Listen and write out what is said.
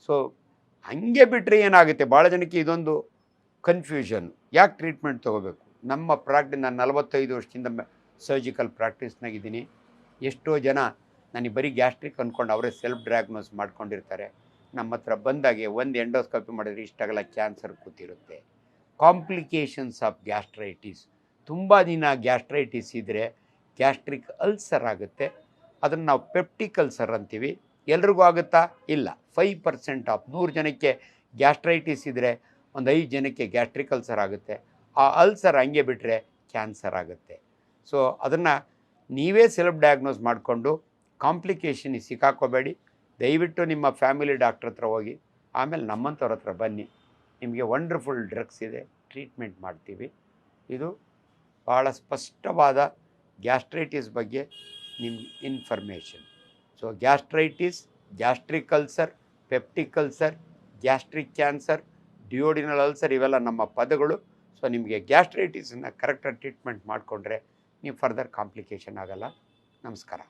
So ಹಂಗೆ ಬಿಟ್ಟರೆ ಏನಾಗುತ್ತೆ, ಭಾಳ ಜನಕ್ಕೆ ಇದೊಂದು ಕನ್ಫ್ಯೂಷನ್, ಯಾಕೆ ಟ್ರೀಟ್ಮೆಂಟ್ ತೊಗೋಬೇಕು. ನಮ್ಮ ನಾನು 45 ವರ್ಷದಿಂದ ಸರ್ಜಿಕಲ್ ಪ್ರಾಕ್ಟೀಸ್ನಾಗಿದ್ದೀನಿ. ಎಷ್ಟೋ ಜನ ನನಗೆ ಬರೀ ಗ್ಯಾಸ್ಟ್ರಿಕ್ ಅಂದ್ಕೊಂಡು ಅವರೇ ಸೆಲ್ಫ್ ಡಯಾಗ್ನೋಸ್ ಮಾಡ್ಕೊಂಡಿರ್ತಾರೆ. ನಮ್ಮ ಹತ್ರ ಬಂದಾಗೆ ಒಂದು ಎಂಡೋಸ್ಕೋಪಿ ಮಾಡಿದ್ರೆ ಇಷ್ಟಾಗಲ್ಲ ಕ್ಯಾನ್ಸರ್ ಕೂತಿರುತ್ತೆ. ಕಾಂಪ್ಲಿಕೇಶನ್ಸ್ ಆಫ್ ಗ್ಯಾಸ್ಟ್ರೈಟಿಸ್, ತುಂಬ ದಿನ ಗ್ಯಾಸ್ಟ್ರೈಟಿಸ್ ಇದ್ದರೆ ಗ್ಯಾಸ್ಟ್ರಿಕ್ ಅಲ್ಸರ್ ಆಗುತ್ತೆ. ಅದನ್ನು ನಾವು ಪೆಪ್ಟಿಕ್ ಅಲ್ಸರ್ ಅಂತೀವಿ. ಎಲ್ರಿಗೂ ಆಗುತ್ತಾ? ಇಲ್ಲ. 5% ಆಫ್ 100 ಜನಕ್ಕೆ ಗ್ಯಾಸ್ಟ್ರೈಟಿಸ್ ಇದ್ದರೆ ಒಂದು 5 ಜನಕ್ಕೆ ಗ್ಯಾಸ್ಟ್ರಿಕ್ ಅಲ್ಸರ್ ಆಗುತ್ತೆ. ಆ ಅಲ್ಸರ್ ಹಂಗೆ ಬಿಟ್ಟರೆ ಕ್ಯಾನ್ಸರ್ ಆಗುತ್ತೆ. ಸೊ ಅದನ್ನು ನೀವೇ ಸೆಲ್ಫ್ ಡಯಾಗ್ನೋಸ್ ಮಾಡಿಕೊಂಡು ಕಾಂಪ್ಲಿಕೇಶನಿಗೆ ಸಿಕ್ಕಾಕೋಬೇಡಿ. ದಯವಿಟ್ಟು ನಿಮ್ಮ ಫ್ಯಾಮಿಲಿ ಡಾಕ್ಟ್ರ್ ಹತ್ರ ಹೋಗಿ ಆಮೇಲೆ ನಮ್ಮಂಥವ್ರ ಹತ್ರ ಬನ್ನಿ. ನಿಮಗೆ ವಂಡರ್ಫುಲ್ ಡ್ರಗ್ಸ್ ಇದೆ, ಟ್ರೀಟ್ಮೆಂಟ್ ಮಾಡ್ತೀವಿ. ಇದು ಭಾಳ ಸ್ಪಷ್ಟವಾದ ಗ್ಯಾಸ್ಟ್ರೈಟಿಸ್ ಬಗ್ಗೆ ನಿಮ್ಗೆ information. So gastritis, gastric ulcer, peptic ulcer, gastric cancer, duodenal ulcer ಇವೆಲ್ಲ ನಮ್ಮ ಪದಗಳು. ಸೊ ನಿಮಗೆ ಗ್ಯಾಸ್ಟ್ರೈಟಿಸನ್ನು ಕರೆಕ್ಟಾಗಿ ಟ್ರೀಟ್ಮೆಂಟ್ ಮಾಡಿಕೊಂಡ್ರೆ ನೀವು ಫರ್ದರ್ ಕಾಂಪ್ಲಿಕೇಶನ್ ಆಗಲ್ಲ. ನಮಸ್ಕಾರ.